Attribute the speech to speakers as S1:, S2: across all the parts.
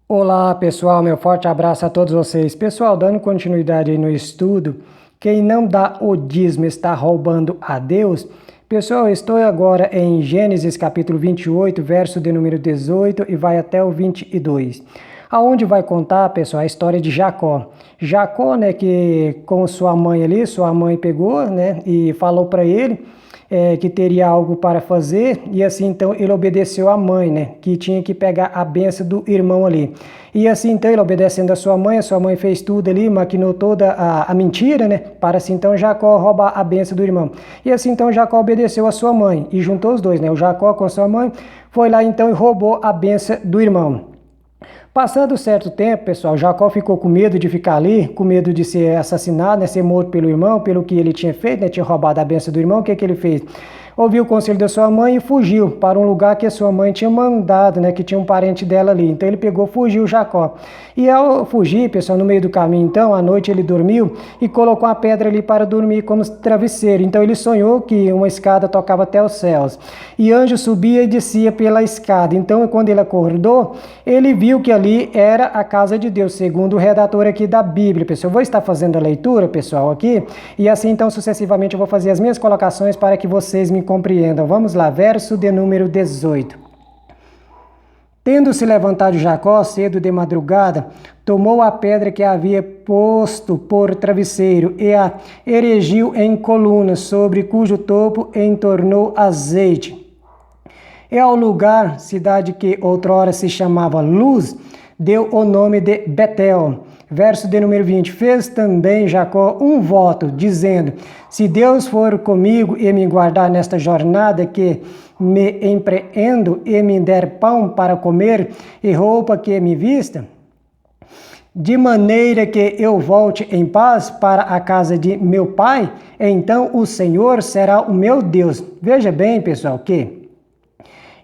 S1: Olá pessoal, meu forte abraço a todos vocês. Pessoal, dando continuidade aí no estudo, quem não dá o dízimo está roubando a Deus. Pessoal, eu estou agora em Gênesis capítulo 28, verso de número 18 e vai até o 22. Aonde vai contar, pessoal, a história de Jacó. Jacó, né, que com sua mãe ali, sua mãe pegou, né, e falou para ele que teria algo para fazer, e assim então ele obedeceu à mãe, né, que tinha que pegar a benção do irmão ali. E assim então ele obedecendo a sua mãe fez tudo ali, maquinou toda a mentira, né, para assim então Jacó roubar a benção do irmão. E assim então Jacó obedeceu a sua mãe e juntou os dois, né, o Jacó com a sua mãe, foi lá então e roubou a benção do irmão. Passando certo tempo, pessoal, Jacó ficou com medo de ficar ali, com medo de ser assassinado, né, ser morto pelo irmão, pelo que ele tinha feito, né, tinha roubado a benção do irmão. O que que ele fez? Ouviu o conselho da sua mãe e fugiu para um lugar que a sua mãe tinha mandado, né, que tinha um parente dela ali. Então ele pegou, fugiu Jacó. E ao fugir, pessoal, no meio do caminho, então, à noite ele dormiu e colocou uma pedra ali para dormir como travesseiro. Então ele sonhou que uma escada tocava até os céus. E anjo subia e descia pela escada. Então, quando ele acordou, ele viu que ali era a casa de Deus, segundo o redator aqui da Bíblia. Pessoal, eu vou estar fazendo a leitura, pessoal, aqui, e assim, então, sucessivamente, eu vou fazer as minhas colocações para que vocês me compreendam. Vamos lá, verso de número 18. Tendo se levantado Jacó cedo de madrugada, tomou a pedra que havia posto por travesseiro e a erigiu em colunas, sobre cujo topo entornou azeite. E ao lugar, cidade que outrora se chamava Luz, deu o nome de Betel. Verso de número 20. Fez também Jacó um voto, dizendo: se Deus for comigo e me guardar nesta jornada que me empreendo e me der pão para comer e roupa que me vista, de maneira que eu volte em paz para a casa de meu pai, então o Senhor será o meu Deus. Veja bem, pessoal, que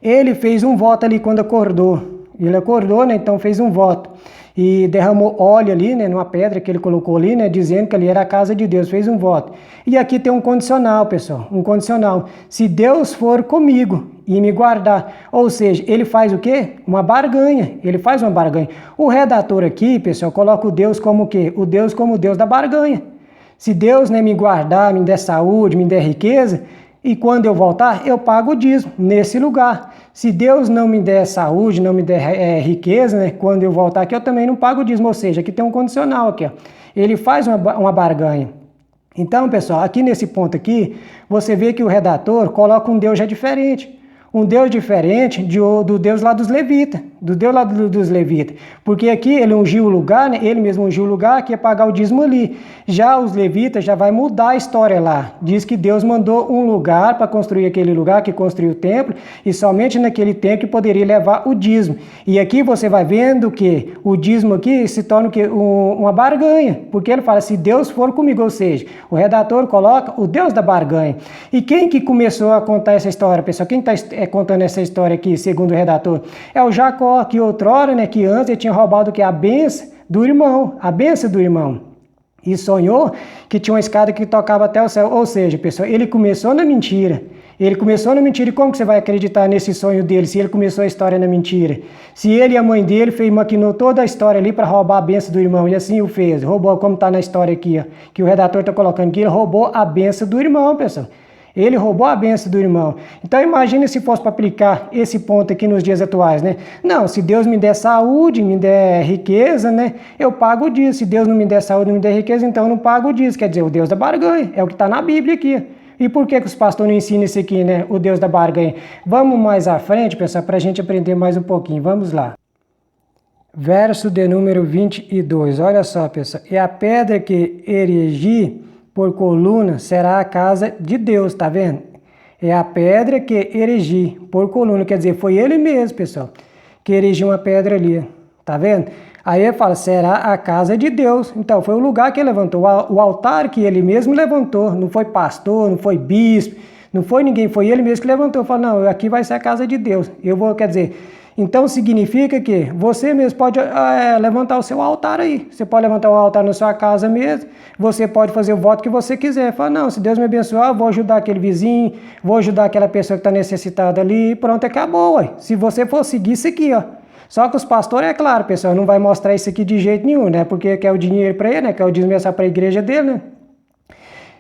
S1: ele fez um voto ali quando acordou. Ele acordou, né? Então fez um voto. E derramou óleo ali, né? Numa pedra que ele colocou ali, né? Dizendo que ali era a casa de Deus. Fez um voto. E aqui tem um condicional, pessoal. Um condicional. Se Deus for comigo e me guardar. Ou seja, ele faz o quê? Uma barganha. Ele faz uma barganha. O redator aqui, pessoal, coloca o Deus como o quê? O Deus como o Deus da barganha. Se Deus, né, me guardar, me der saúde, me der riqueza, e quando eu voltar, eu pago o dízimo nesse lugar. Se Deus não me der saúde, não me der riqueza, né, quando eu voltar aqui, eu também não pago o dízimo. Ou seja, aqui tem um condicional aqui, ó. Ele faz uma barganha. Então, pessoal, aqui nesse ponto aqui, você vê que o redator coloca um Deus já diferente. Um Deus diferente do Deus lá dos levitas, do Deus lá dos levitas. Porque aqui ele ungiu o lugar, né? Ele mesmo ungiu o lugar que ia pagar o dízimo ali. Já os levitas já vai mudar a história lá. Diz que Deus mandou um lugar para construir aquele lugar, que construiu o templo, e somente naquele templo que poderia levar o dízimo. E aqui você vai vendo que o dízimo aqui se torna uma barganha, porque ele fala, se Deus for comigo, ou seja, o redator coloca o Deus da barganha. E quem que começou a contar essa história, pessoal? Quem está contando essa história aqui, segundo o redator? É o Jacó, que outrora, né, que antes ele tinha roubado que a benção do irmão, a benção do irmão. E sonhou que tinha uma escada que tocava até o céu. Ou seja, pessoal, ele começou na mentira. Ele começou na mentira. E como que você vai acreditar nesse sonho dele se ele começou a história na mentira? Se ele e a mãe dele maquinou toda a história ali para roubar a benção do irmão. E assim o fez. Roubou, como está na história aqui, ó, que o redator está colocando aqui. Ele roubou a benção do irmão, pessoal. Ele roubou a benção do irmão. Então imagine se fosse para aplicar esse ponto aqui nos dias atuais, né? Não, se Deus me der saúde, me der riqueza, né? Eu pago o dízimo. Se Deus não me der saúde, não me der riqueza, então eu não pago o dízimo. Quer dizer, o Deus da barganha. É o que está na Bíblia aqui. E por que os pastores não ensinam isso aqui, né? O Deus da barganha. Vamos mais à frente, pessoal, para a gente aprender mais um pouquinho. Vamos lá. Verso de número 22. Olha só, pessoal. E a pedra que erigi por coluna será a casa de Deus, tá vendo? É a pedra que erigi por coluna, quer dizer, foi ele mesmo, pessoal, que erigiu uma pedra ali, tá vendo? Aí ele fala, será a casa de Deus. Então, foi o lugar que ele levantou, o altar que ele mesmo levantou, não foi pastor, não foi bispo, não foi ninguém, foi ele mesmo que levantou. Falou, não, aqui vai ser a casa de Deus. Eu vou, quer dizer, então significa que você mesmo pode levantar o seu altar aí. Você pode levantar o altar na sua casa mesmo. Você pode fazer o voto que você quiser. Fala, não, se Deus me abençoar, eu vou ajudar aquele vizinho, vou ajudar aquela pessoa que está necessitada ali. Pronto, acabou, ué. Se você for seguir isso aqui, ó. Só que os pastores, é claro, pessoal, não vai mostrar isso aqui de jeito nenhum, né? Porque quer o dinheiro para ele, né? Quer o dízimo para a igreja dele, né?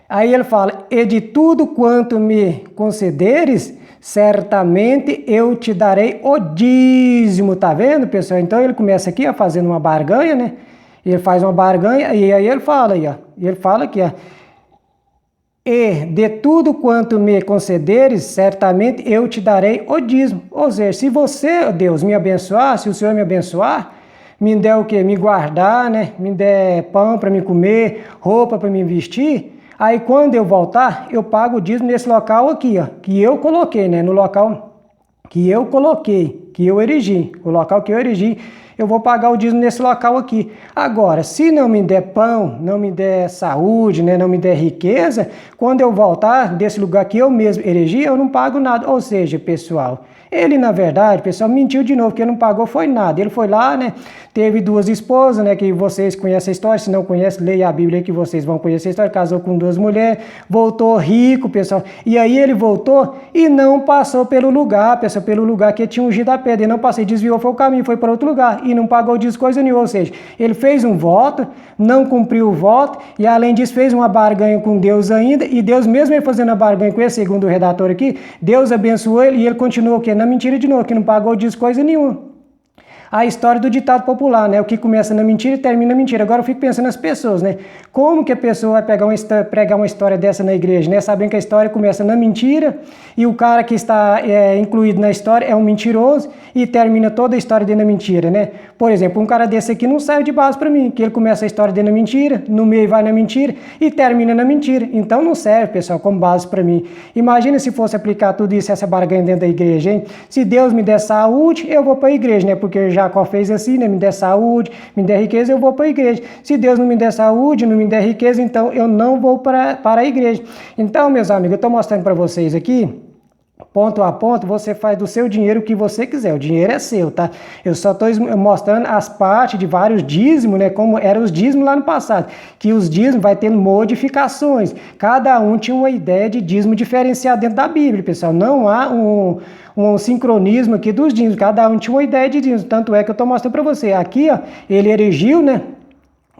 S1: Aí ele fala, e de tudo quanto me concederes, certamente eu te darei o dízimo, tá vendo, pessoal? Então ele começa aqui, ó, fazendo uma barganha, né? Ele faz uma barganha e aí ele fala aí, ó. Ele fala aqui, ó. E de tudo quanto me concederes, certamente eu te darei o dízimo. Ou seja, se você, Deus, me abençoar, se o Senhor me abençoar, me der o quê? Me guardar, né? Me der pão para me comer, roupa para me vestir. Aí quando eu voltar, eu pago o dízimo nesse local aqui, ó, que eu coloquei, né? No local que eu coloquei, que eu erigi, o local que eu erigi, eu vou pagar o dízimo nesse local aqui. Agora, se não me der pão, não me der saúde, né, não me der riqueza, quando eu voltar desse lugar que eu mesmo erigi, eu não pago nada. Ou seja, pessoal, ele na verdade, pessoal, mentiu de novo, porque ele não pagou foi nada. Ele foi lá, né, teve 2 esposas, né, que vocês conhecem a história, se não conhecem, leia a Bíblia que vocês vão conhecer a história, casou com 2 mulheres, voltou rico, pessoal, e aí ele voltou e não passou pelo lugar, pessoal, pelo lugar que tinha ungido a pedra, ele não passou, desviou, foi o caminho, foi para outro lugar, e não pagou dízimo coisa nenhuma, ou seja, ele fez um voto, não cumpriu o voto, e além disso fez uma barganha com Deus ainda, e Deus mesmo ele fazendo a barganha com ele, segundo o redator aqui, Deus abençoou ele, e ele continuou o quê? Na mentira de novo, que não pagou dízimo coisa nenhuma. A história do ditado popular, né? O que começa na mentira e termina na mentira. Agora eu fico pensando nas pessoas, né? Como que a pessoa vai pregar uma história dessa na igreja, né? Sabendo que a história começa na mentira e o cara que está incluído na história é um mentiroso e termina toda a história dele na mentira, né? Por exemplo, um cara desse aqui não serve de base para mim, que ele começa a história dele na mentira, no meio vai na mentira e termina na mentira. Então não serve, pessoal, como base para mim. Imagina se fosse aplicar tudo isso, essa barganha dentro da igreja, hein? Se Deus me der saúde, eu vou para a igreja, né? Porque Jacó fez assim, né? Me der saúde, me der riqueza, eu vou para a igreja. Se Deus não me der saúde, não me der riqueza, então eu não vou para a igreja. Então, meus amigos, eu estou mostrando para vocês aqui, ponto a ponto, você faz do seu dinheiro o que você quiser, o dinheiro é seu, tá? Eu só estou mostrando as partes de vários dízimos, né? Como eram os dízimos lá no passado, que os dízimos vai tendo modificações. Cada um tinha uma ideia de dízimo diferenciado dentro da Bíblia, pessoal. Não há um sincronismo aqui dos dízimos, cada um tinha uma ideia de dízimo, tanto é que eu estou mostrando para você. Aqui, ó, ele erigiu, né?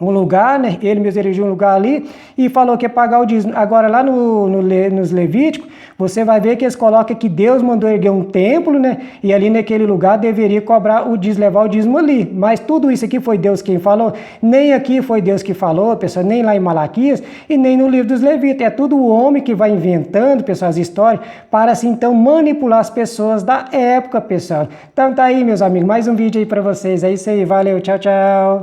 S1: Um lugar, né? Ele mesmo erigiu um lugar ali e falou que ia pagar o dízimo. Agora, lá nos Levíticos, você vai ver que eles colocam que Deus mandou erguer um templo, né? E ali naquele lugar deveria cobrar o dízimo, levar o dízimo ali. Mas tudo isso aqui foi Deus quem falou. Nem aqui foi Deus que falou, pessoal, nem lá em Malaquias e nem no livro dos Levíticos. É tudo o homem que vai inventando, pessoal, as histórias para, assim, então, manipular as pessoas da época, pessoal. Então, tá aí, meus amigos, mais um vídeo aí para vocês. É isso aí, valeu, tchau, tchau.